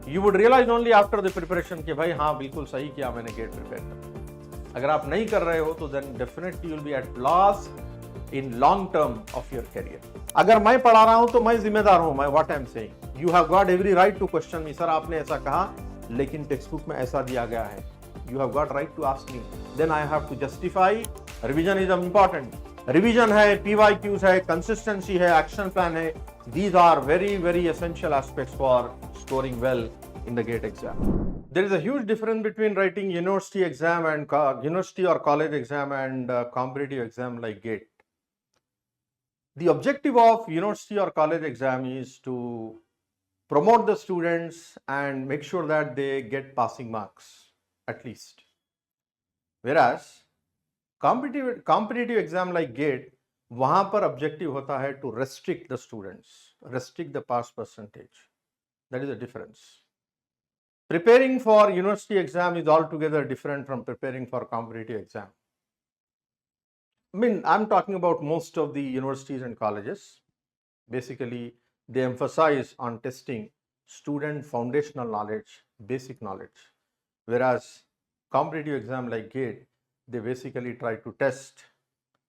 You would realize only after the preparation कि भाई हाँ बिल्कुल सही किया मैंने गेट प्रिपेयर कर। अगर आप नहीं कर रहे हो तो then definitely you will be at loss in long term of your career. अगर मैं पढ़ा रहा हूं तो मैं जिम्मेदार हूं, मैं what I'm saying. You have got every right to question me, sir आपने ऐसा कहा लेकिन टेक्स्ट बुक में ऐसा दिया गया है. You have got right to ask me. Then I have to justify. Revision is important. Revision है, PYQs है, consistency है, action plan है. These are very, very essential aspects for scoring well in the GATE exam. There is a huge difference between writing university exam and university or college exam and competitive exam like GATE. The objective of university or college exam is to promote the students and make sure that they get passing marks at least. Whereas competitive exam like GATE, वहां पर objective होता है to restrict the students, restrict the pass percentage. That is the difference. Preparing for university exam is altogether different from preparing for competitive exam. I mean, I'm talking about most of the universities and colleges. Basically, they emphasize on testing student foundational knowledge, basic knowledge. Whereas competitive exam like GATE, they basically try to test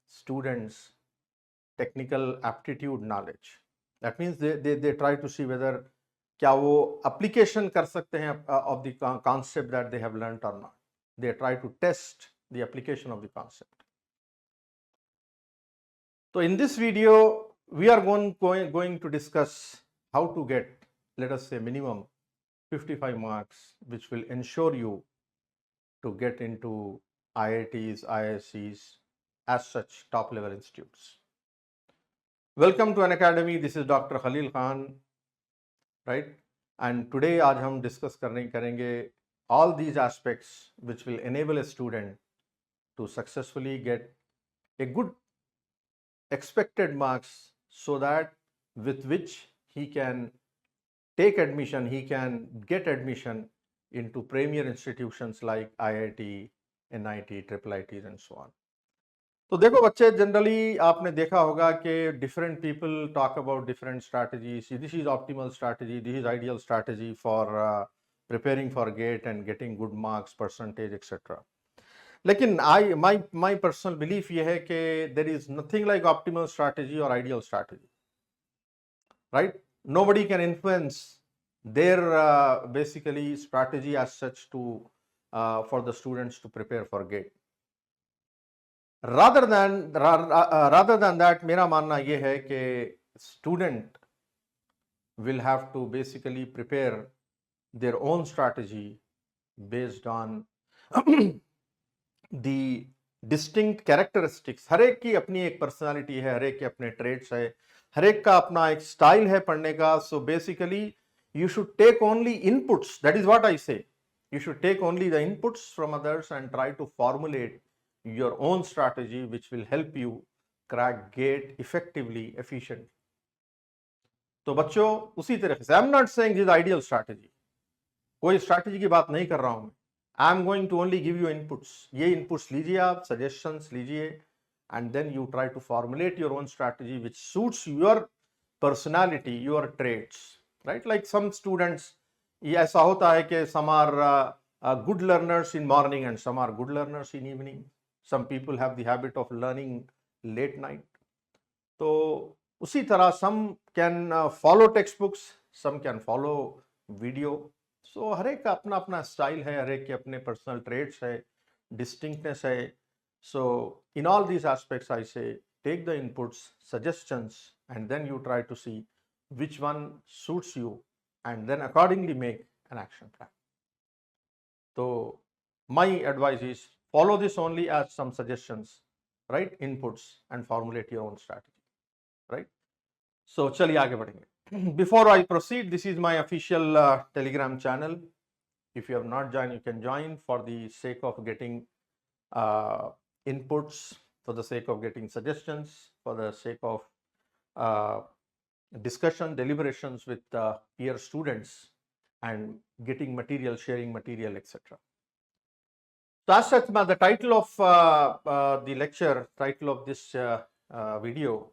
students' technical aptitude knowledge. That means they try to see whether क्या वो application कर सकते हैं of the concept that they have learned or not. They try to test the application of the concept. So in this video, we are going to discuss how to get, let us say, minimum 55 marks, which will ensure you to get into IITs, IIScs, as such top level institutes. Welcome to Unacademy. This is Dr. Khalil Khan, right? And today आज हम discuss करेंगे all these aspects which will enable a student to successfully get a good expected marks so that with which he can take admission, he can get admission into premier institutions like IIT, NIT, IIITs and so on. तो देखो बच्चे, generally आपने देखा होगा कि different people talk about different strategies. This is optimal strategy, this is ideal strategy for preparing for GATE and getting good marks, percentage, etc. लेकिन my personal belief ये है कि there is nothing like optimal strategy or ideal strategy, right? Nobody can influence their basically strategy as such to for the students to prepare for GATE. Rather than that, मेरा मानना ये है कि student will have to basically prepare their own strategy based on the distinct characteristics. हर एक की अपनी एक personality है, हर एक के अपने traits है, हर एक का अपना एक style है पढ़ने का. So basically you should take only inputs. That is what I say. You should take only the inputs from others and try to formulate your own strategy which will help you crack GATE effectively, efficiently. तो बच्चों उसी तरह से, I'm not saying this is ideal strategy. कोई strategy की बात नहीं कर रहा हूं मैं. I'm going to only give you inputs. ये inputs लीजिए आप, suggestions लीजिए, and then you try to formulate your own strategy which suits your personality, your traits, right? Like some students, ये ऐसा होता है कि some are good learners in morning and some are good learners in evening. Some people have the habit of learning late night. तो उसी तरह some can follow textbooks, some can follow video. So हर एक का अपना अपना style है, हर एक के अपने पर्सनल ट्रेट्स है, डिस्टिंक्टनेस है. So in all these aspects I say take the inputs, suggestions, and then you try to see which one suits you and then accordingly make an action plan. So my advice is follow this only as some suggestions, right? Inputs, and formulate your own strategy, right? So चलिए आगे बढ़ेंगे. Before I proceed, this is my official Telegram channel. If you have not joined, you can join for the sake of getting inputs, for the sake of getting suggestions, for the sake of discussion, deliberations with peer students, and getting material, sharing material, etc. So as such, the title of the lecture, title of this video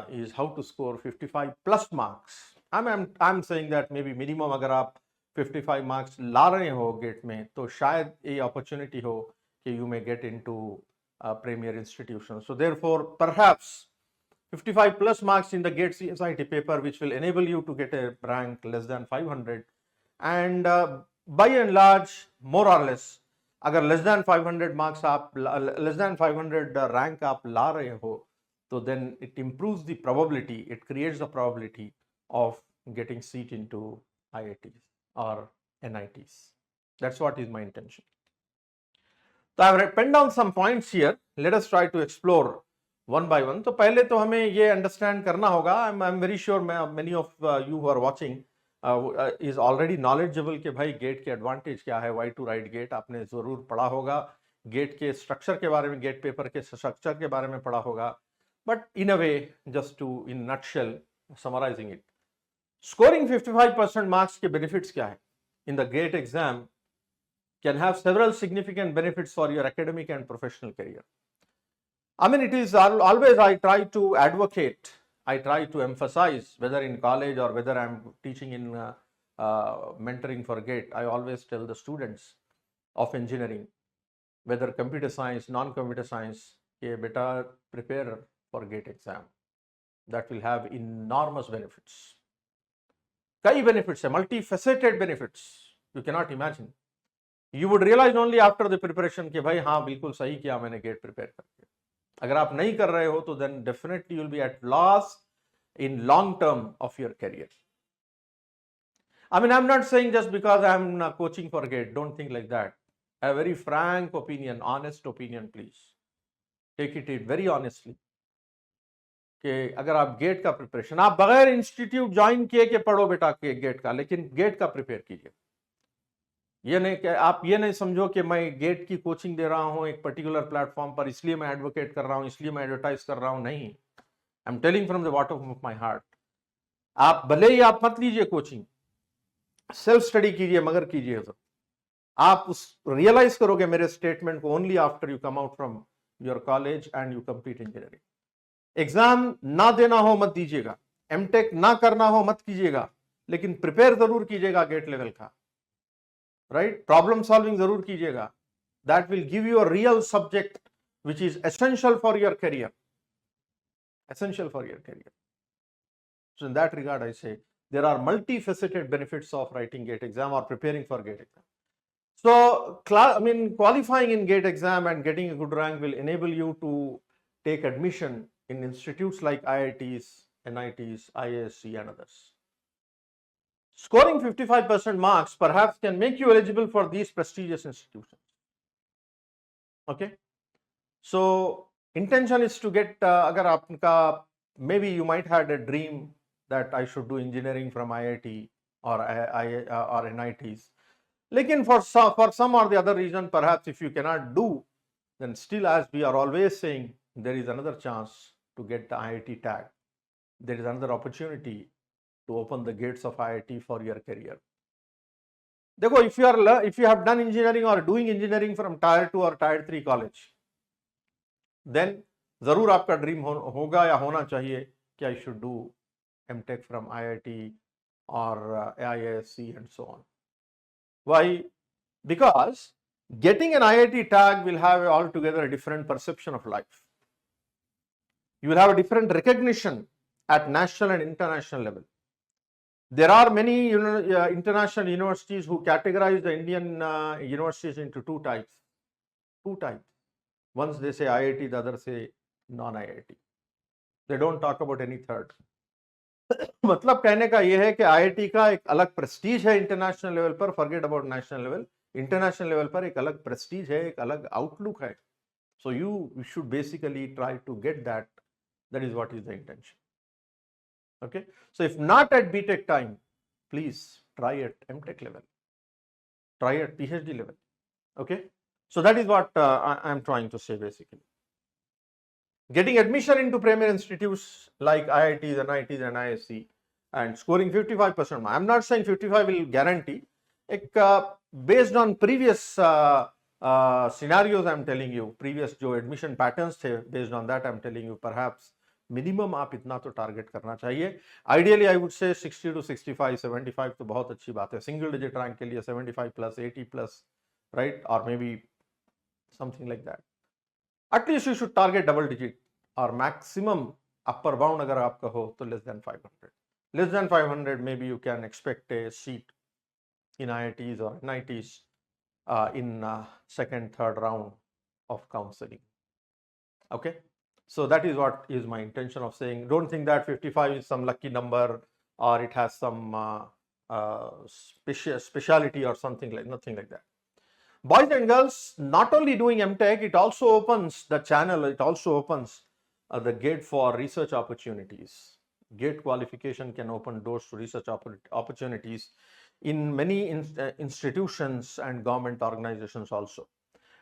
is how to score 55 plus marks. I'm saying that maybe minimum अगर आप 55 marks ला रहे हो gate में, तो शायद ये opportunity हो कि you may get into premier institution. So therefore perhaps 55 plus marks in the GATE CSIT paper, which will enable you to get a rank less than 500, and by and large more or less अगर less than 500 marks आप less than 500 rank आप ला रहे हो, तो then it improves the probability, it creates the probability of getting seat into IITs or NITs. That's what is my intention. तो I have pen down some points here, let us try to explore one by one. तो पहले तो हमें ये understand करना होगा, I am very sure many of you who are watching is already knowledgeable कि भाई गेट के एडवांटेज क्या है, व्हाई टू राइट गेट. आपने जरूर पढ़ा होगा गेट के स्ट्रक्चर के बारे में, गेट पेपर के स्ट्रक्चर के बारे में पढ़ा होगा, but in a way just to in nutshell summarizing it, scoring 55% marks के बेनिफिट्स क्या है in the GATE exam can have several significant benefits for your academic and professional career. I mean, it is always I try to advocate, I try to emphasize, whether in college or whether I'm teaching in mentoring for GATE, I always tell the students of engineering, whether computer science, non-computer science, कि बेटा prepare for GATE exam. That will have enormous benefits. कई benefits है, multifaceted benefits, you cannot imagine. You would realize only after the preparation कि भाई हाँ बिल्कुल सही किया मैंने गेट प्रिपेयर करके. अगर आप नहीं कर रहे हो तो then definitely you'll be at loss in long term of your career. I mean, I'm not saying just because I'm coaching for GATE, don't think like that. A very frank opinion, honest opinion, please. Take it very honestly. कि अगर आप gate का preparation, आप बगैर institute join किए के पढ़ो बेटा के गेट का, लेकिन गेट का प्रिपेयर कीजिए. ये नहीं कि आप ये नहीं समझो कि मैं गेट की कोचिंग दे रहा हूं एक पर्टिकुलर प्लेटफॉर्म पर, इसलिए मैं एडवोकेट कर रहा हूं, इसलिए मैं एडवर्टाइज कर रहा हूं. नहीं, आई am telling from the bottom of my heart. आप भले ही आप मत लीजिए कोचिंग, सेल्फ स्टडी कीजिए, मगर कीजिए तो आप उस रियलाइज करोगे मेरे स्टेटमेंट को only after you come out from your college and you complete engineering. Exam ना देना हो मत दीजिएगा, एमटेक ना करना हो मत कीजिएगा, लेकिन प्रिपेयर जरूर कीजिएगा गेट लेवल का. राइट, प्रॉब्लम सॉल्विंग जरूर कीजिएगा. That will give you a real subject which is essential for your career, essential for your career. So in that regard, I say there are multifaceted benefits of writing GATE exam or preparing for GATE exam. So, I mean, qualifying in GATE exam and getting a good rank will enable you to take admission in institutes like IITs, NITs, IISc and others. Scoring 55% marks perhaps can make you eligible for these prestigious institutions. Okay. So, intention is to get, agar aapka, maybe you might had a dream that I should do engineering from IIT or NITs. Lekin for some or the other reason, perhaps if you cannot do, then still, as we are always saying, there is another chance to get the IIT tag. There is another opportunity to open the gates of IIT for your career. देखो, if you have done engineering or doing engineering from tier 2 or tier 3 college, then जरूर आपका dream होगा या होना चाहिए कि I should do MTech from IIT or AISc and so on. Why? Because getting an IIT tag will have altogether a different perception of life. You will have a different recognition at national and international level. There are many international universities who categorize the Indian universities into two types. Once they say IIT, the other say non-IIT. They don't talk about any third. मतलब कहने का यह है कि IIT का एक अलग Prestige है इंटरनेशनल लेवल पर, forget about national level. International level पर एक अलग प्रेस्टीज है, एक अलग आउटलुक है. So you should basically try to get that. That is what is the intention. Okay. So if not at BTech time, please try at MTech level. Try at PhD level. Okay. So that is what I am trying to say basically. Getting admission into premier institutes like IITs, NITs and ISc and scoring 55%. I am not saying 55 will guarantee. Based on previous scenarios, I am telling you, previous जो admission patterns थे, based on that I am telling you, perhaps minimum आप इतना तो target करना चाहिए। Ideally I would से 60 to 65, 75 तो बहुत अच्छी बात है। सिंगल डिजिट रैंक के लिए 75 प्लस, 80 प्लस, राइट, और may be something like that. At least you should target double digit, और मैक्सिमम अपर बाउंड अगर आपका हो तो less than 500। Less than 500 may be you can expect A seat in IITs or NITs in second, third round of counseling. Okay, so that is what is my intention of saying. Don't think that 55 is some lucky number or it has some speciality or something like, nothing like that. Boys and girls, not only doing MTech, it also opens the channel, it also opens the gate for research opportunities. GATE qualification can open doors to research opportunities in many institutions and government organizations also,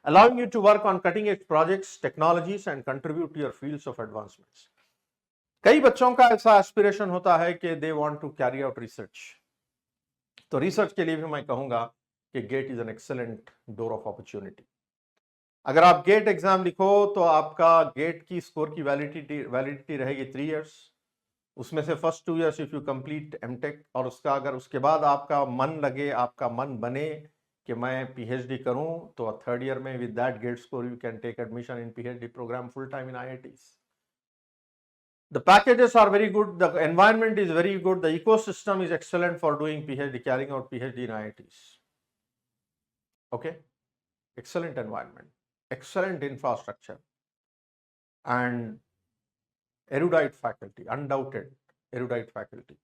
allowing you to work on cutting edge projects, technologies and contribute to your fields of advancements. कई बच्चों का ऐसा aspiration होता है कि they want to carry out research, तो research के लिए भी मैं कहूंगा कि GATE is an excellent door of opportunity. अगर आप गेट एग्जाम लिखो तो आपका गेट की स्कोर की वैलिडिटी रहेगी 3 इयर्स। उसमें से first 2 years if you complete MTech, और उसका अगर उसके बाद आपका मन लगे, आपका मन बने कि मैं पीएचडी करूं, तो थर्ड ईयर में with that GATE score you can take admission in PhD programme full time in IITs. The packages are very good, the environment is very good, the ecosystem is excellent for doing PhD, carrying out PhD in IITs. Okay, excellent environment, excellent infrastructure, and erudite faculty, undoubted erudite faculty,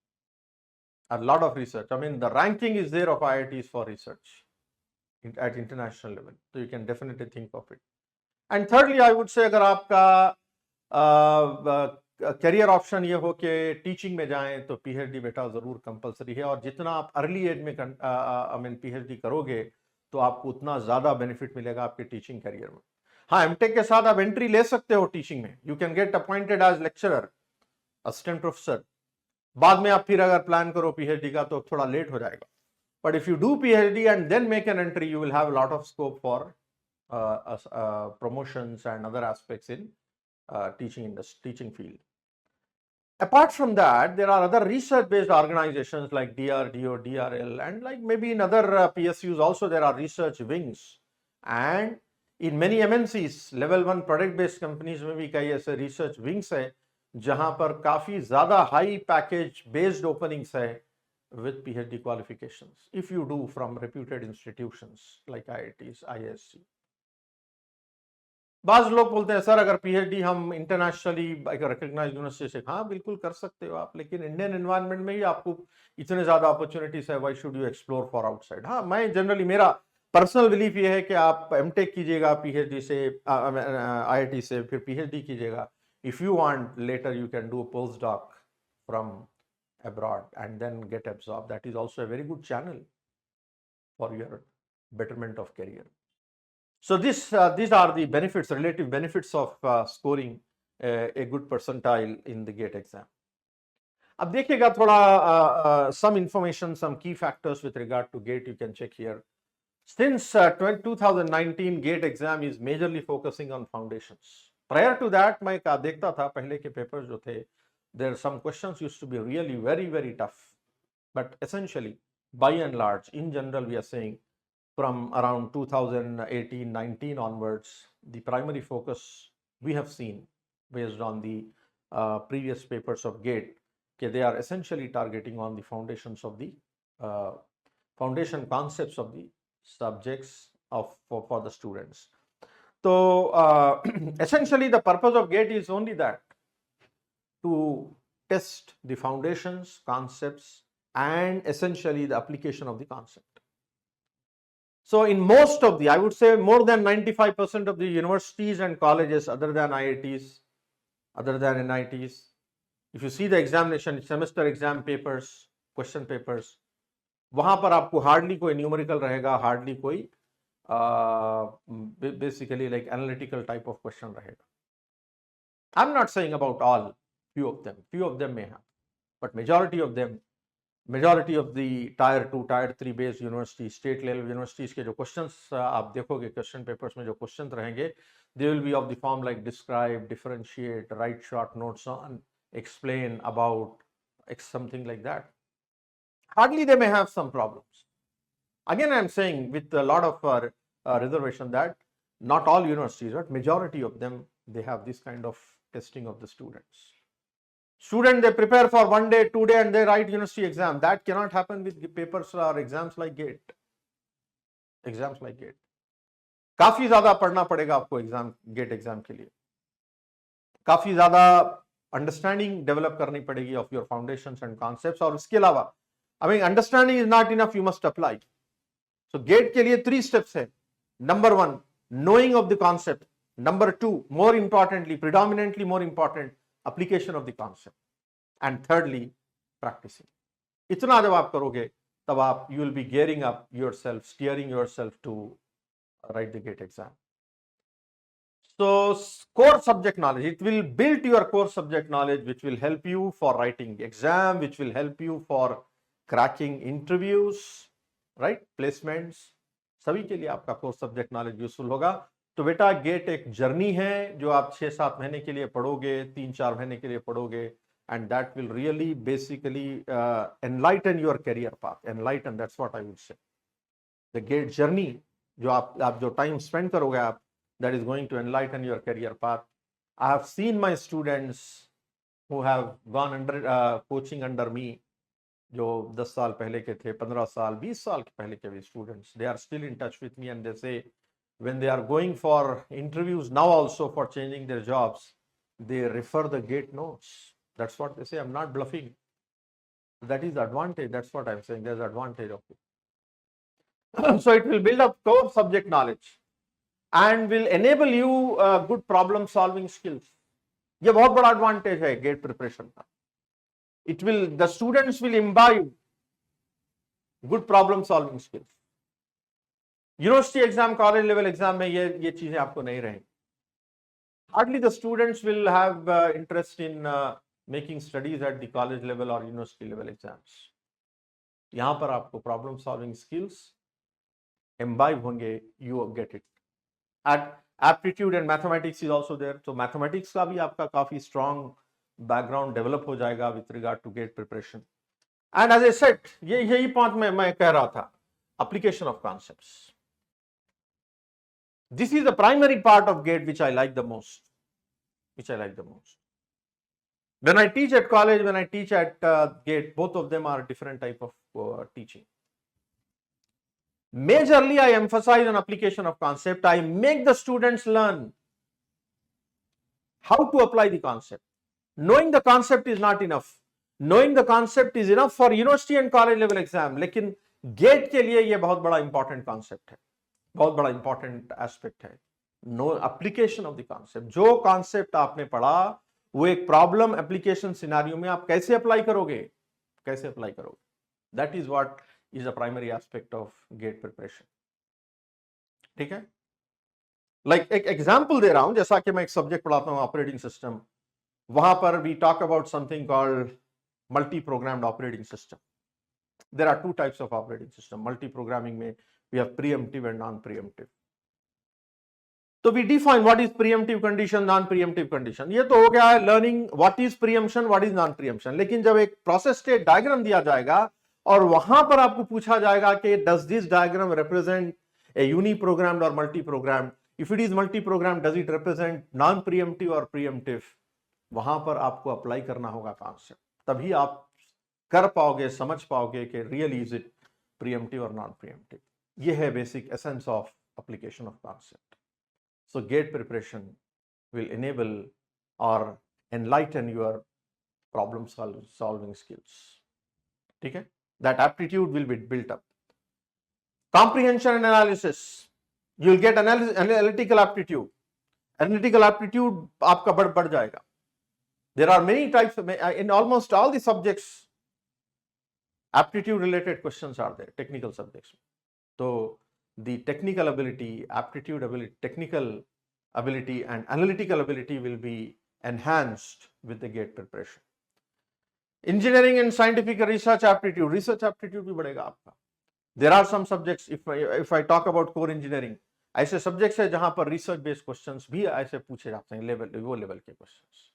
a lot of research. I mean, the ranking is there of IITs for research at international level, so you can definitely think of it. And thirdly, I would say अगर आपका career option ये हो कि teaching में जाएं तो PhD बेटा जरूर कंपलसरी है, और जितना आप अर्ली एज में आई मीन पीएचडी करोगे तो आपको उतना ज्यादा बेनिफिट मिलेगा आपके टीचिंग करियर में। हाँ, एमटेक के साथ आप एंट्री ले सकते हो टीचिंग में, you can get appointed as lecturer, assistant professor. बाद में आप फिर अगर प्लान करो पीएचडी का तो थोड़ा लेट हो जाएगा, but if you do PhD and then make an entry, you will have a lot of scope for promotions and other aspects in teaching field. Apart from that, there are other research-based organizations like DRDO, DRL, and like maybe in other PSUs also there are research wings. And in many MNCs, level 1 product-based companies में भी कई ऐसे research wings है जहां पर काफी ज्यादा high package based openings है with PhD qualifications. If you do from reputed institutions like IITs, ISC. बाज लोग बोलते हैं सर अगर पीएचडी हम इंटरनेशनली रिकॉग्नाइज्ड यूनिवर्सिटी से, हाँ बिल्कुल कर सकते हो आप, लेकिन इंडियन एनवायरनमेंट में ही आपको इतने ज्यादा अपॉर्चुनिटीज है, why should you explore for outside. हाँ, मैं जनरली मेरा पर्सनल बिलीफ ये है कि आप एमटेक कीजिएगा पीएचडी से, आईआईटी से, फिर पीएचडी कीजिएगा। If you want later you can do post doc from abroad and then get absorbed. That is also a very good channel for your betterment of career. So these are the benefits, relative benefits of scoring a good percentile in the GATE exam. अब देखिएगा थोड़ा some information, some key factors with regard to GATE you can check here. Since 2019 GATE exam is majorly focusing on foundations. Prior to that मैं देखता था पहले के papers जो थे, there some questions used to be really very tough, but essentially by and large in general we are saying from around 2018-19 onwards, the primary focus we have seen based on the previous papers of GATE, they are essentially targeting on the foundations of the foundation concepts of the subjects for the students. So essentially the purpose of GATE is only that, to test the foundations, concepts, and essentially the application of the concept. So in most of the, I would say more than 95% of the universities and colleges other than IITs, other than NITs, if you see the examination, semester exam papers, question papers, वहां पर आपको hardly कोई numerical रहेगा, hardly कोई basically like analytical type of question रहेगा. I'm not saying about all, few of them may have, but majority of them majority of the tyre 2 tyre 3 based university, state level universities के जो questions आप देखोगे question papers में जो questions रहेंगे, they will be of the form like describe, differentiate, right short notes on, explain about, something like that. Hardly they may have some problems. Again, I am saying with a lot of reservation that not all universities, but majority of them, they have this kind of testing of the students. Student, they prepare for 1 day, 2 day, and they write university exam. That cannot happen with papers or exams like GATE. Exams like GATE. काफी ज्यादा पढ़ना पड़ेगा आपको exam, gate exam के लिए काफी ज्यादा understanding develop करनी पड़ेगी of your foundations and concepts. और उसके अलावा I mean understanding is not enough, you must apply. So gate के लिए 3 स्टेप्स है। Number 1, knowing of the concept. Number 2, more importantly, predominantly more important, application of the concept. And thirdly, practicing. इतना जब आप करोगे तब आप you will be gearing up yourself, steering yourself to write the GATE exam. So core subject knowledge, it will build your core subject knowledge, which will help you for writing exam, which will help you for cracking interviews, right? Placements, सभी के लिए आपका core subject knowledge useful होगा। तो बेटा gate एक journey है जो आप 6-7 महीने के लिए पढ़ोगे, 3-4 महीने के लिए पढ़ोगे, and that will really basically enlighten your career path. Enlighten, that's what I would say. The GATE journey जो आप जो टाइम स्पेंड करोगे आप, that is going to enlighten your career path. I have seen my students who have gone under coaching under me, जो 10 साल पहले के थे, 15 साल, 20 साल के पहले के भी students, they are still in touch with me, and they say when they are going for interviews now also for changing their jobs, they refer the GATE notes. That's what they say. I'm not bluffing. That is the advantage. That's what I'm saying. There's advantage of it. So it will build up core subject knowledge and will enable you good problem solving skills. ये बहुत बड़ा advantage है GATE preparation का. It will, the students will imbibe good problem solving skills. University exam, college level exam में ये चीजें आपको नहीं रहेंगी. Hardly the students will have interest in making studies at the college level or university level exams. यहाँ पर आपको problem solving skills imbibe होंगे, you get it. At aptitude and mathematics is also there. So mathematics का भी आपका काफी strong background develop हो जाएगा with regard to GATE preparation. And as I said, यही पॉइंट मैं कह रहा था, application of concepts. This is the primary part of GATE which I like the most. When I teach at college, when I teach at GATE, both of them are different type of teaching. Majorly, I emphasize on application of concept. I make the students learn how to apply the concept. Knowing the concept is not enough. Knowing the concept is enough for university and college level exam. लेकिन GATE के लिए ये बहुत बड़ा important concept है, बहुत बड़ा important aspect है. No application of the concept. जो concept आपने पढ़ा वो एक problem application scenario में आप कैसे apply करोगे, That is what is a primary aspect of GATE preparation. ठीक है? Like एक example दे रहा हूं, जैसा कि मैं एक subject पढ़ाता हूं operating system, वहां पर we talk about something called multi-programmed operating system. There are 2 types of operating system. Multi-programming में we have preemptive and non-preemptive. So we define what is preemptive condition, non-preemptive condition. ये तो हो गया है learning what is preemption, what is non-preemption. लेकिन जब एक process state diagram दिया जाएगा और वहां पर आपको पूछा जाएगा कि does this diagram represent a uni-programmed or multi-programmed? If it is multi-programmed, does it represent non-preemptive or preemptive? वहां पर आपको अप्लाई करना होगा कॉन्सेप्ट, तभी आप कर पाओगे, समझ पाओगे कि रियल इज इट प्रीएम्प्टिव और नॉन प्रीएम्प्टिव. ये है basic essence of application of concept. So GATE preparation will enable और enlighten your problem solving skills. ठीक है? That aptitude will be built up. Comprehension and analysis, you will get analytical aptitude. Analytical aptitude आपका बढ़ जाएगा. There are many types of, in almost all the subjects, aptitude related questions are there, technical subjects. So the technical ability, aptitude ability, technical ability and analytical ability will be enhanced with the GATE preparation. Engineering and scientific research aptitude भी बढ़ेगा आपका। There are some subjects, if I talk about core engineering, ऐसे subjects है जहां पर research based questions भी ऐसे पूछे जाते हैं, वो लेवल के questions.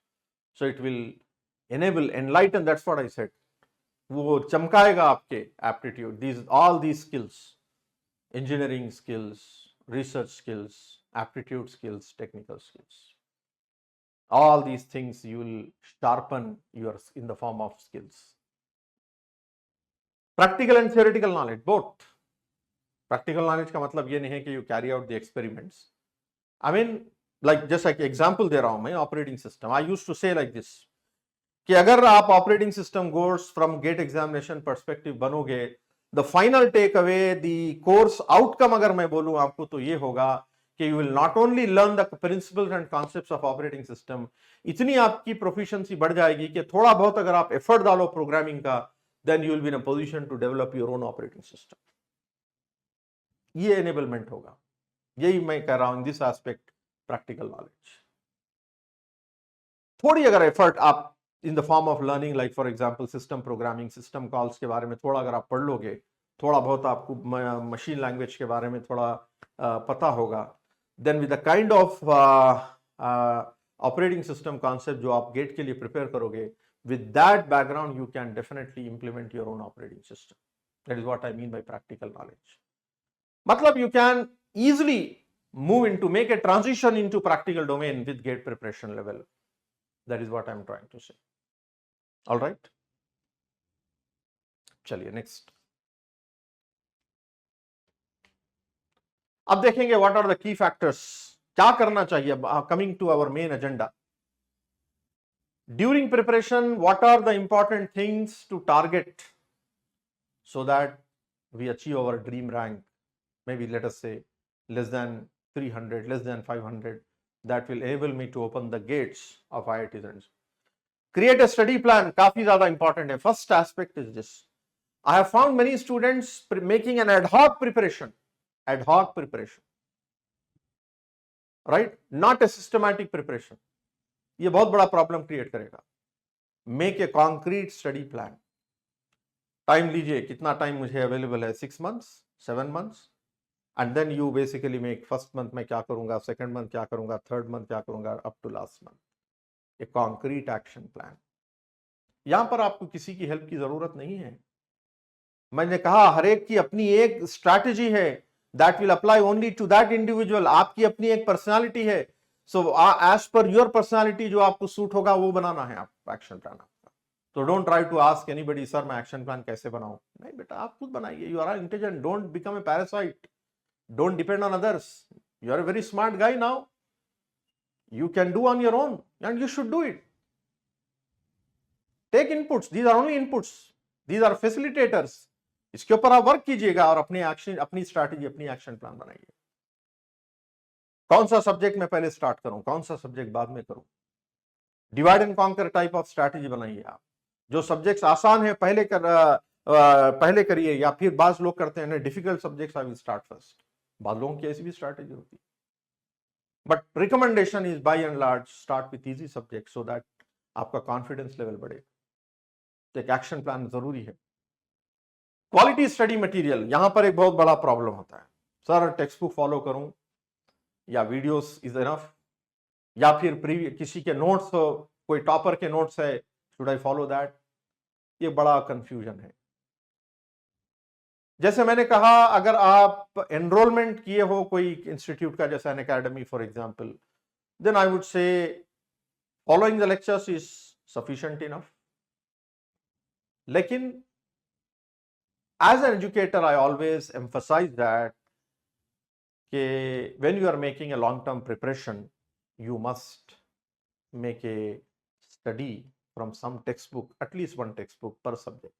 So it will enable, enlighten, that's what I said, वो चमकाएगा आपके aptitude, all these skills, engineering skills, research skills, aptitude skills, technical skills, all these things you will sharpen your in the form of skills. Practical and theoretical knowledge both. Practical knowledge का मतलब ये नहीं है कि you carry out the experiments. I mean, like just like example दे रहा हूं मैं, operating system, I used to say like this, कि अगर आप operating system course from GATE examination perspective बनोगे, the final take away, the course outcome अगर मैं बोलूं आपको तो ये होगा कि you will not only learn the principles and concepts of operating system, इतनी आपकी प्रोफिशिएंसी बढ़ जाएगी कि थोड़ा बहुत अगर आप एफर्ट डालो प्रोग्रामिंग का, then you will be in a position to develop your own operating system. ये एनेबलमेंट होगा, यही मैं कह रहा हूं, in this aspect practical knowledge. थोड़ी अगर एफर्ट आप in the form of learning, like for example system programming, system calls के बारे में थोड़ा अगर आप पढ़ लोगे, थोड़ा बहुत आपको मशीन लैंग्वेज के बारे में थोड़ा पता होगा, then with the kind of operating system concept जो आप गेट के लिए प्रिपेयर करोगे, with that background you can definitely implement your own operating system. That is what I mean by practical knowledge. Matlab you can easily move into, make a transition into practical domain with gate preparation level. That is what I am trying to say. All right, चलिए next. अब देखेंगे what are the key factors, क्या करना चाहिए। Coming to our main agenda, during preparation what are the important things to target so that we achieve our dream rank, maybe let us say less than 300, less than 500, that will enable me to open the gates of IITs. Create a study plan, काफी ज्यादा important है। First aspect is this, I have found many students making an ad hoc preparation, right, not a systematic preparation. ये बहुत बड़ा problem create करेगा। Make a concrete study plan, time लीजिए, कितना time मुझे अवेलेबल है, 6 months, 7 months, and then you basically make first month में क्या करूंगा, सेकंड मंथ क्या करूंगा, थर्ड मंथ क्या करूंगा, up to last month, a concrete action plan. यहां पर आपको किसी की हेल्प की जरूरत नहीं है। मैंने कहा हर एक की अपनी एक स्ट्रैटेजी है, that will apply only to that individual. आपकी अपनी एक पर्सनालिटी है, so as per your personality जो आपको सूट होगा वो बनाना है आपको एक्शन प्लान आपका। तो don't try to ask anybody, sir मैं एक्शन प्लान कैसे बनाऊं, नहीं बेटा आप खुद बनाइए। You are intelligent, don't become a parasite, don't depend on others. You are a very smart guy now, you can do on your own and you should do it. Take inputs, these are only inputs, these are facilitators. इसके ऊपर आप work कीजिएगा और अपने action, अपनी strategy, अपनी action plan बनाइए। कौन सा सब्जेक्ट में पहले स्टार्ट करूं, कौन सा सब्जेक्ट बाद में करूं, divide and conquer type of strategy बनाइए आप। जो सब्जेक्ट्स आसान है पहले करिए, या फिर बाज लोग करते हैं difficult subjects I will start first, बाद लोगों की ऐसी भी स्ट्रैटेजी होती है। But recommendation is by and large start with easy subject so that आपका कॉन्फिडेंस लेवल बढ़े। तो एक एक्शन प्लान जरूरी है। क्वालिटी स्टडी मटेरियल, यहां पर एक बहुत बड़ा प्रॉब्लम होता है, सर टेक्स्ट बुक फॉलो करूं या वीडियोस इज इनफ, या फिर किसी के नोट्स, कोई टॉपर के नोट्स है, शुड आई फॉलो दैट। ये बड़ा कंफ्यूजन है। जैसे मैंने कहा, अगर आप एनरोलमेंट किए हो कोई इंस्टीट्यूट का, जैसे an academy for example, then I would say following the lectures is sufficient enough. लेकिन as an educator I always emphasize that कि when you are making a long term preparation, you must make a study from some text book, at least one text book per subject.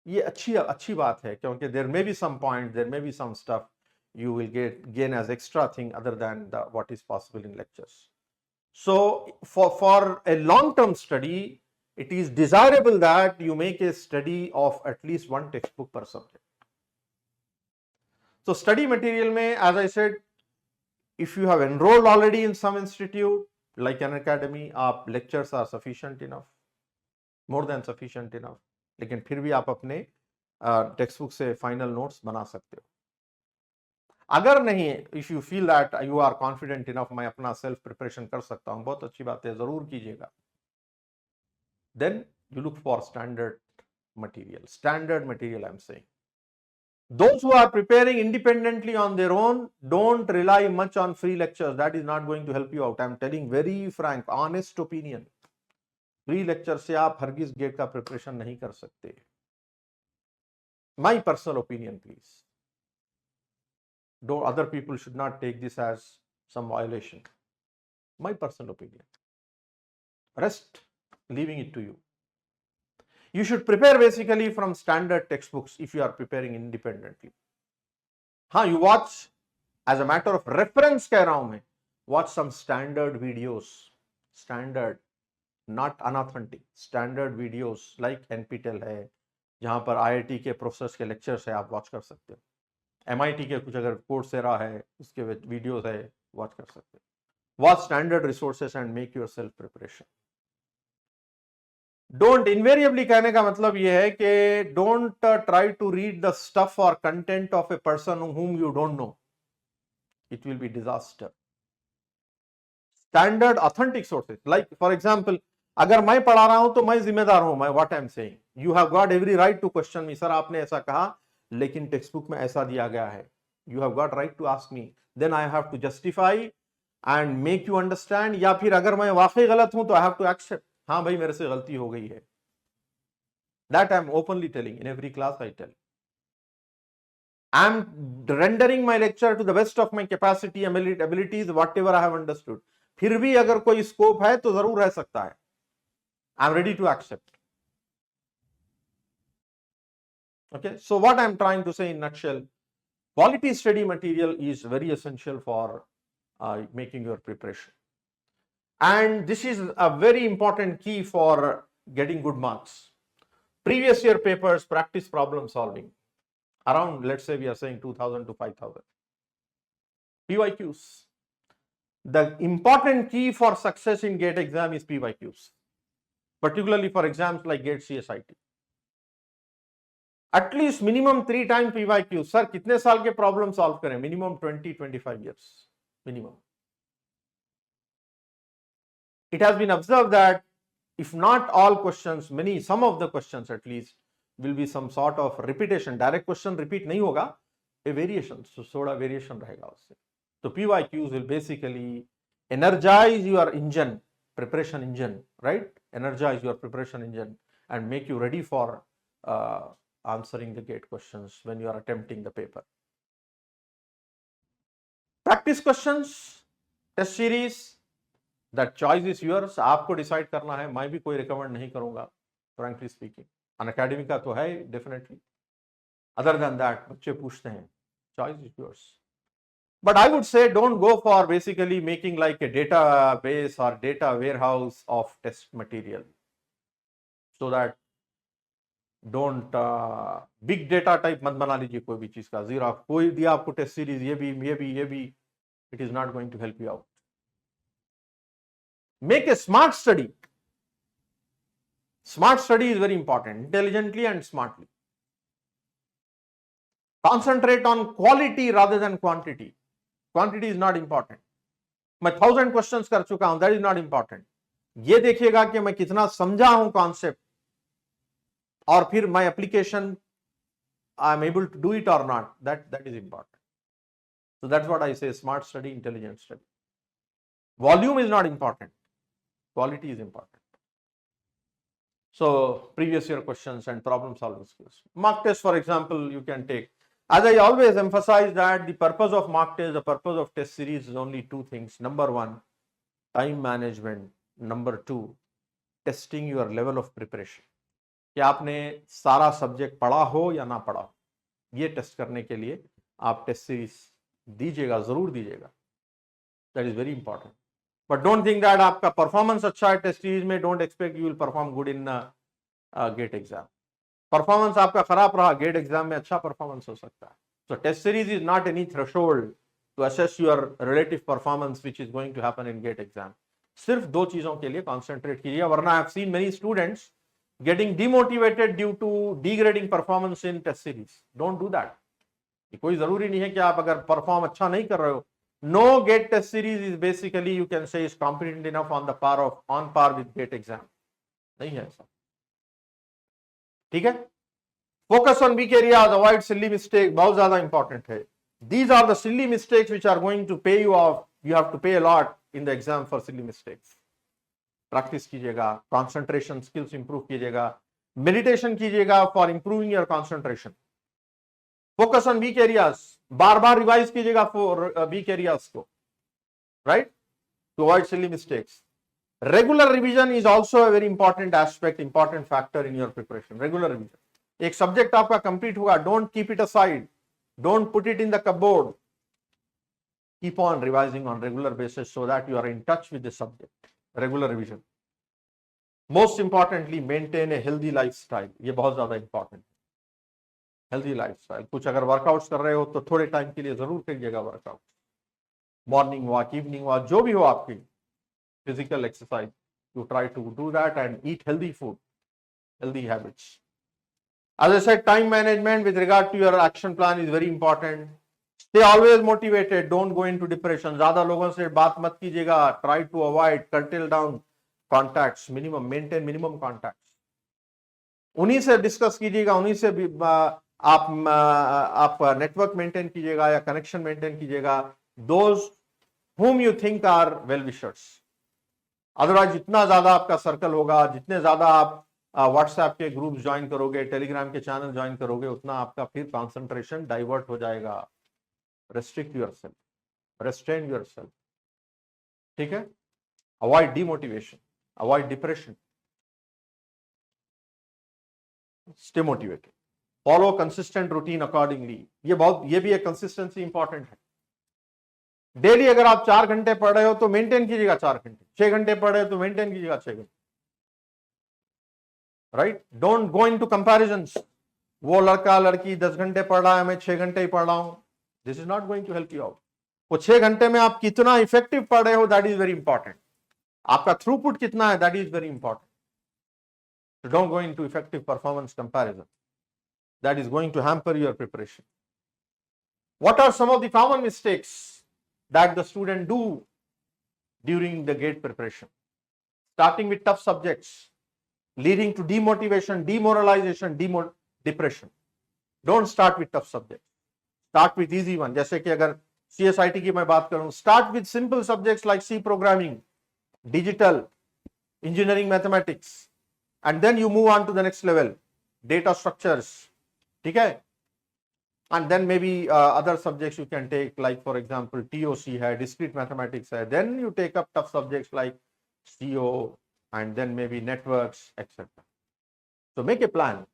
ये अच्छी बात है, क्योंकि there may be some point, there may be some stuff you will gain as extra thing other than what is possible in lectures. So for a long term study, it is desirable that you make a study of at least one textbook per subject. So study material mein, as I said, if you have enrolled already in some institute like an academy, lectures are sufficient enough. More than sufficient enough, लेकिन फिर भी आप अपने text book से final notes बना सकते हो। अगर नहीं, if you feel that you are confident enough, मैं अपना सेल्फ प्रिपरेशन कर सकता हूं, बहुत अच्छी बात है, जरूर कीजिएगा। Then you look for standard material I'm saying. Those who are preparing independently on their own, don't rely much on free lectures. That is not going to help you out. I'm telling very frank, honest opinion. Free lecture से आप हरगिज gate का preparation नहीं कर सकते. My personal opinion, please. Don't, other people should not take this as some violation. My personal opinion. Rest, leaving it to you. You should prepare basically from standard textbooks if you are preparing independently. हाँ, you watch as a matter of reference कह रहा हूं मैं, watch some standard videos, standard, not unauthentic, standard videos like NPTEL है, जहां पर IIT के professors के लेक्चर्स है, आप वॉच कर सकते हो। MIT के कुछ अगर कोर्सेरा है, उसके वीडियोस है, वॉच कर सकते हो। Watch standard resources and make your self preparation. Don't invariably कहने का मतलब यह है कि don't try to read the stuff और content of a person whom you don't know. It will be disaster. Standard authentic sources, like for example, अगर मैं पढ़ा रहा हूं तो मैं जिम्मेदार हूं, मैं what I'm saying. You have got every right to question me. Sir आपने ऐसा कहा लेकिन टेक्स्ट बुक में ऐसा दिया गया है. You have got right to ask me. Then I have to justify and make you understand. या फिर अगर मैं वाकई गलत हूं तो I have to accept. हाँ भाई मेरे से गलती हो गई है. That I am openly telling. In every class I tell. I am rendering my lecture to the best of my capacity, abilities, whatever I have understood. फिर भी अगर कोई स्कोप है तो जरूर रह सकता है. I am ready to accept. Okay. So what I am trying to say in nutshell, quality study material is very essential for making your preparation. And this is a very important key for getting good marks. Previous year papers, practice problem solving. Around, let's say we are saying 2000 to 5000. PYQs. The important key for success in GATE exam is PYQs. Particularly for exams like GATE CSIT. At least minimum 3 times PYQs. Sir, कितने साल के problem solve करें? Minimum 20-25 years. Minimum. It has been observed that if not all questions, some of the questions at least will be some sort of repetition. Direct question repeat नहीं होगा, a variation. So थोड़ा variation रहेगा उससे. So PYQs will basically energize your engine, preparation engine, right? Energize your preparation engine and make you ready for answering the GATE questions when you are attempting the paper. Practice questions, test series, that choice is yours. आपको decide करना है. मैं भी कोई recommend नहीं करूंगा, frankly speaking. Unacademy का तो है definitely. Other than that, बच्चे पूछते हैं. Choice is yours. But I would say don't go for basically making like a database or data warehouse of test material. So that don't big data type मत बना लीजिए कोई भी चीज का. जीरो कोई दिया आपको टेस्ट सीरीज, ये भी, it is not going to help you out. Make a smart study. Smart study is very important, intelligently and smartly. Concentrate on quality rather than quantity. Quantity is not important. मैं 1000 questions कर चुका हूं, that is not important. ये देखिएगा कि मैं कितना समझा हूं concept, और फिर my application I am able to do it or not. That is important. So that's what I say: smart study, intelligent study. Volume is not important. Quality is important. So previous year questions and problem solving skills. Mock test, for example, you can take. As I always emphasize that the purpose of mock test, the purpose of test series is only 2 things. Number 1, time management. Number 2, testing your level of preparation. कि आपने सारा subject पढ़ा हो या ना पढ़ा हो, ये टेस्ट करने के लिए आप टेस्ट सीरीज दीजिएगा, जरूर दीजिएगा. That is very important. But don't think that आपका परफॉर्मेंस अच्छा है टेस्ट सीरीज में, don't expect you will perform good in GATE exam. Performance आपका खराब रहा, गेट एग्जाम में अच्छा परफॉर्मेंस हो सकता है. So test series is not any threshold to assess your relative performance which is going to happen in GATE exam. सिर्फ 2 चीजों के लिए कॉन्सेंट्रेट कीजिए, वरना I have seen many students getting demotivated due to degrading performance in test series. Don't do that. कोई जरूरी नहीं है कि आप अगर परफॉर्म अच्छा नहीं कर रहे हो. No GATE test series is basically you can say is competent enough on par with GATE exam. नहीं है ऐसा. ठीक है. Focus on weak areas, avoid silly mistake. बहुत ज्यादा इंपॉर्टेंट है. These are the silly mistakes which are going to pay you off. You have to pay a lot in the exam for silly mistakes. Practice कीजिएगा, concentration skills improve कीजिएगा, meditation कीजिएगा for improving your concentration. Focus on weak areas, बार बार revise कीजिएगा for weak areas को, right, to avoid silly mistakes. Regular revision is also a very important aspect, important factor in your preparation. Regular revision. एक subject आपका complete होगा, don't keep it aside, don't put it in the cupboard. Keep on revising on regular basis so that you are in touch with the subject. Regular revision. Most importantly maintain a healthy lifestyle. ये बहुत ज्यादा important है. Healthy lifestyle. कुछ अगर workouts कर रहे हो तो थोड़े टाइम के लिए जरूर करिएगा workout. Morning walk, evening walk, जो भी हो आपकी physical exercise, you try to do that and eat healthy food, healthy habits. As I said, time management with regard to your action plan is very important. Stay always motivated. Don't go into depression. ज्यादा लोगों से बात मत कीजिएगा. Try to avoid, curtail down contacts. Minimum, maintain minimum contacts. उन्हीं से discuss कीजिएगा, उन्हीं से भी आप नेटवर्क मेंटेन कीजिएगा या कनेक्शन मेंटेन कीजिएगा. Those whom you think are well wishers. Otherwise जितना ज्यादा आपका सर्कल होगा, जितने ज्यादा आप व्हाट्सएप के ग्रुप ज्वाइन करोगे, टेलीग्राम के चैनल ज्वाइन करोगे, उतना आपका फिर कॉन्सेंट्रेशन डाइवर्ट हो जाएगा. Restrict yourself, restrain yourself. ठीक है. Avoid demotivation, avoid depression. Stay motivated. Follow consistent routine accordingly. ये भी एक कंसिस्टेंसी इंपॉर्टेंट है. डेली अगर आप 4 घंटे पढ़ रहे हो तो मेंटेन कीजिएगा 4 घंटे. 6 घंटे पढ़ रहे हो तो मेंटेन कीजिएगा 6 घंटे. Right. Don't go into comparisons. वो लड़का लड़की 10 घंटे पढ़ रहा है, मैं 6 घंटे ही पढ़ रहा हूं. This is not going to help you out. वो 6 घंटे में आप कितना इफेक्टिव पढ़ रहे हो, दैट इज वेरी इंपॉर्टेंट. आपका थ्रूपुट कितना है, that is very important. So don't go into effective performance comparison. That is going to hamper your preparation. What are some of the common mistakes that the student do during the GATE preparation? Starting with tough subjects, leading to demotivation, demoralization, depression. Don't start with tough subjects. Start with easy one. जैसे कि अगर CSIT की मैं बात करूं, start with simple subjects like C programming, digital, engineering, mathematics, and then you move on to the next level, data structures. ठीक है. And then maybe other subjects you can take, like for example TOC है, discrete mathematics है. Then you take up tough subjects like CO and then maybe networks, etc. So make a plan.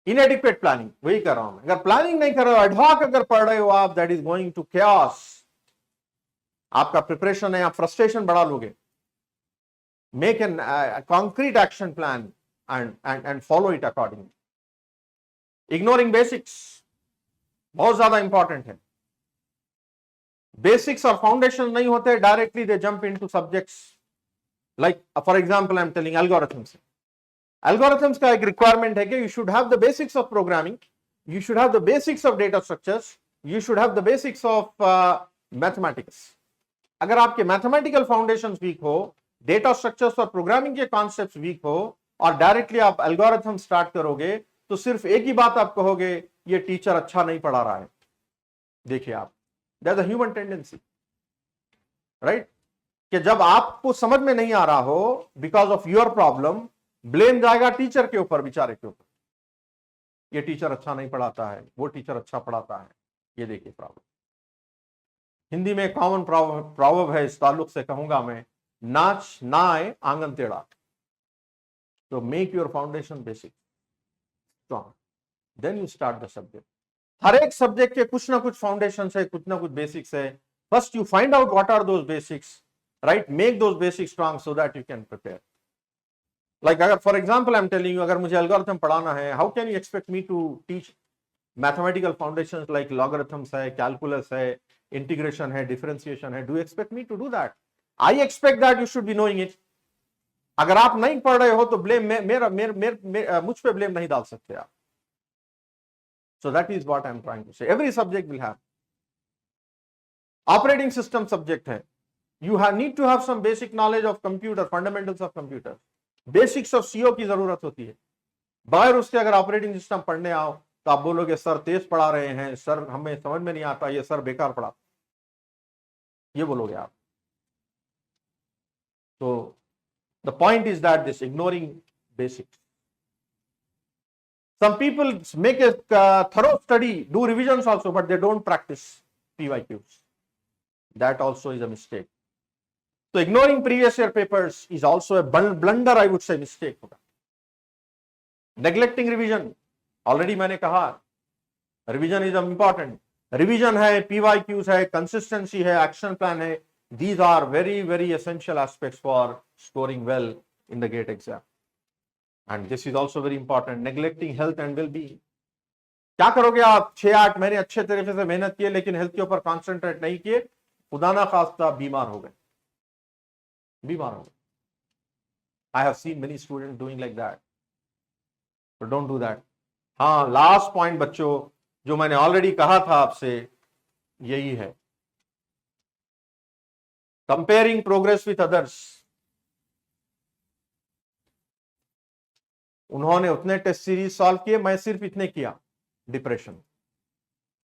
Inadequate planning, वही कर रहा हूं. अगर planning नहीं कर रहे हो, एडहॉक अगर पढ़ रहे हो आप, that is going to chaos. आपका प्रिपरेशन है, आप फ्रस्ट्रेशन बढ़ा लोगे. Make a concrete action plan and follow it accordingly. Ignoring basics, बहुत ज्यादा इंपॉर्टेंट है. बेसिक्स और फाउंडेशन नहीं होते, directly they jump into subjects. Like for example I am telling algorithms. Algorithms का एक रिक्वायरमेंट है कि you should have the basics of programming, you should have the basics of data structures, you should have the basics of mathematics. अगर आपके mathematical foundations week हो, data structures और programming के concepts week हो, और directly आप algorithm start करोगे, तो सिर्फ एक ही बात आप कहोगे, ये टीचर अच्छा नहीं पढ़ा रहा है. देखिए आप, that's a human tendency, right, कि जब आपको समझ में नहीं आ रहा हो, because of your problem, blame जाएगा टीचर के ऊपर, बेचारे के ऊपर. ये टीचर अच्छा नहीं पढ़ाता है, वो टीचर अच्छा पढ़ाता है. ये देखिए प्रॉब्लम. हिंदी में कॉमन प्रॉवर्ब है, इस ताल्लुक से कहूंगा मैं, नाच ना आए आंगन टेढ़ा. तो make your foundation basic strong, then you start the subject. हर एक सब्जेक्ट के कुछ ना कुछ फाउंडेशन है, कुछ ना कुछ बेसिक्स है. First you find out what are those basics, right, make those basics strong so that you can prepare. Like अगर for example I am telling you, अगर मुझे एल्गोरिथम पढ़ाना है, how can you expect me to teach mathematical foundations like logarithms है, calculus है, integration है, differentiation है? Do you expect me to do that? I expect that you should be knowing it. अगर आप नहीं पढ़ रहे हो तो ब्लेम मुझ पे ब्लेम नहीं डाल सकते आप. So that is what I am trying to say. Every subject will have. Operating system subject है. You need to have some basic knowledge of computer, fundamentals of computer. Basics of CO की जरूरत होती है. बगैर उसके अगर operating system पढ़ने आओ तो आप बोलोगे सर तेज पढ़ा रहे हैं, सर हमें समझ में नहीं आता, ये सर बेकार पढ़ा, ये बोलोगे आप. तो the point is that this ignoring basics. Some people make a thorough study, do revisions also, but they don't practice PYQs. That also is a mistake. So ignoring previous year papers is also a blunder, I would say, mistake. Neglecting revision, already मैंने कहा, revision is important. Revision है, PYQs है, consistency है, action plan है. These are very, very essential aspects for scoring well in the GATE exam. And this is also very important. Neglecting health and well-being. क्या करोगे आप? 6-8 महीने अच्छे तरीके से मेहनत किए लेकिन हेल्थ के ऊपर कॉन्सेंट्रेट नहीं किए, खुदा ना खास्ता बीमार हो गए. I have seen many students doing like that. But don't do that. हाँ, लास्ट पॉइंट बच्चों, जो मैंने ऑलरेडी कहा था आपसे, यही है. Comparing progress with others. उन्होंने उतने टेस्ट सीरीज सॉल्व किए, मैं सिर्फ इतने किया. डिप्रेशन.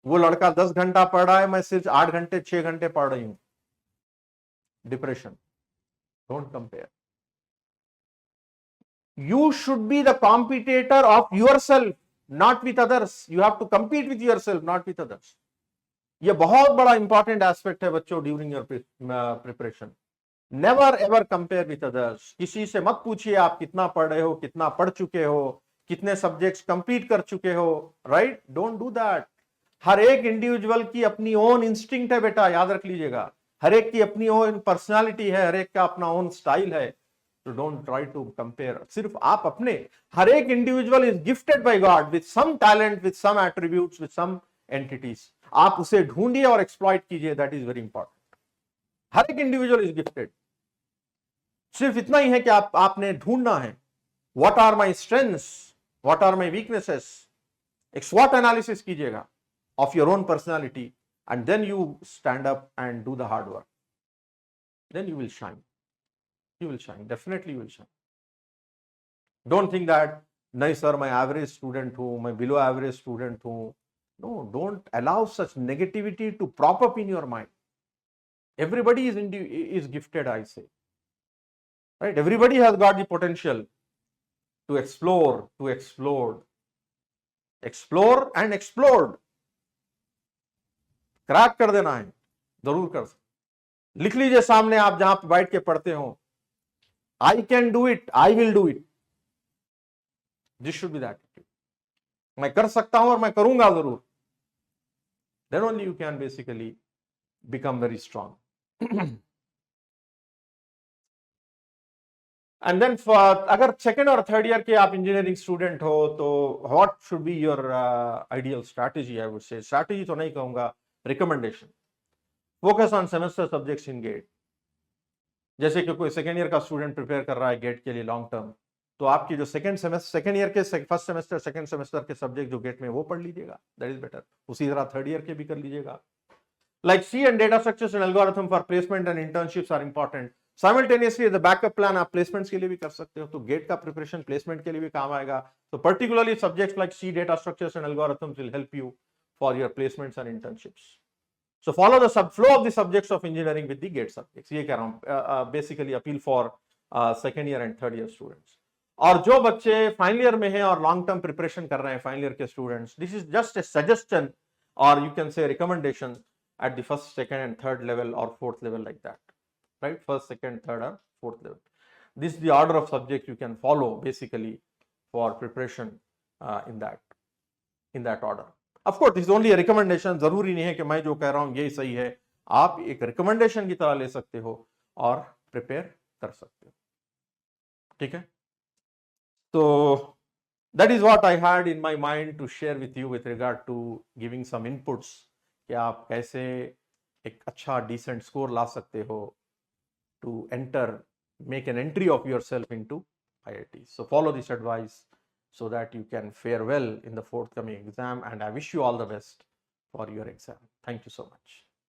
वो लड़का 10 घंटा पढ़ रहा है, मैं सिर्फ 8 घंटे 6 घंटे पढ़ रही हूं. Depression. Don't compare. You should be the competitor of yourself, not with others. You have to compete with yourself, not with others. ये बहुत बड़ा इंपॉर्टेंट एस्पेक्ट है बच्चों during your preparation. Never ever compare with others. किसी से मत पूछिए आप कितना पढ़ रहे हो, कितना पढ़ चुके हो, कितने सब्जेक्ट्स कंप्लीट कर चुके हो. राइट? Don't do that. हर एक इंडिविजुअल की अपनी ओन इंस्टिंक्ट है बेटा, याद रख लीजिएगा. हर एक की अपनी ओन पर्सनालिटी है, हर एक का अपना ओन स्टाइल है. So don't try to compare. सिर्फ आप अपने, हर एक individual is gifted by God with some talent, with some attributes, with some entities. आप उसे ढूंढिए और एक्सप्लॉइट कीजिए. That is very important. हर एक इंडिविजुअल इज गिफ्टेड. सिर्फ इतना ही है कि आपने ढूंढना है. What are my strengths, what are my weaknesses. एक स्वॉट एनालिसिस कीजिएगा of your own personality and then you stand up and do the hard work. Then you will shine. You will shine. Definitely you will shine. Don't think that, nahi sir, मैं average student हूं, मैं below average student हूं. No, don't allow such negativity to prop up in your mind. Everybody is gifted, I say. Right? Everybody has got the potential to explore, to explode. Explore and explode. Crack कर देना है, जरूर कर. लिख लीजिए सामने आप जहां बैठ के पढ़ते हो, I can do it, I will do it. This should be the attitude. मैं कर सकता हूं और मैं करूंगा जरूर. Then only you can basically become very strong. And then for अगर सेकेंड और थर्ड ईयर के आप इंजीनियरिंग स्टूडेंट हो तो what should be your ideal strategy? I would say strategy तो नहीं कहूंगा, recommendation. Focus on semester subjects in GATE. जैसे कि कोई सेकेंड ईयर का स्टूडेंट प्रिपेयर कर रहा है गेट के लिए लॉन्ग टर्म, तो आपकी जो सेकेंड ईयर के फर्स्ट सेमेस्टर सेकेंड सेमेस्टर के सब्जेक्ट जो गेट में वो पढ़ लीजिएगा. That is better. उसी तरह थर्ड ईयर के भी कर लीजिएगा. Like C and data structures and algorithm for placement and internships are important. Simultaneously as a backup plan आप प्लेसमेंट्स के लिए भी कर सकते हो, तो गेट का प्रिपरेशन प्लेसमेंट के लिए भी काम आएगा. तो particularly subjects like C, data structures and algorithms will help you for your placements and internships. So follow the flow of the subjects of engineering with the GATE subjects. ये कह रहा हूँ, basically appeal for second year and third year students. और जो बच्चे final year में हैं और लॉन्ग टर्म प्रिपरेशन कर रहे हैं फाइनल ईयर के students, this is just a suggestion और you can say recommendation at the first, second and third level or fourth level, like that, right? First, second, third or fourth level. This is the order of subjects you can follow basically for preparation in that order. Of course, this is only a recommendation. जरूरी नहीं है कि मैं जो कह रहा हूं यही सही है. आप एक रिकमेंडेशन की तरह ले सकते हो और प्रिपेयर कर सकते हो. ठीक है? तो that is what I had in my mind to share with you with regard to giving some inputs कि आप कैसे एक अच्छा decent score ला सकते हो to enter make an entry of yourself into IIT. So follow this advice so that you can fare well in the forthcoming exam, and I wish you all the best for your exam. Thank you so much.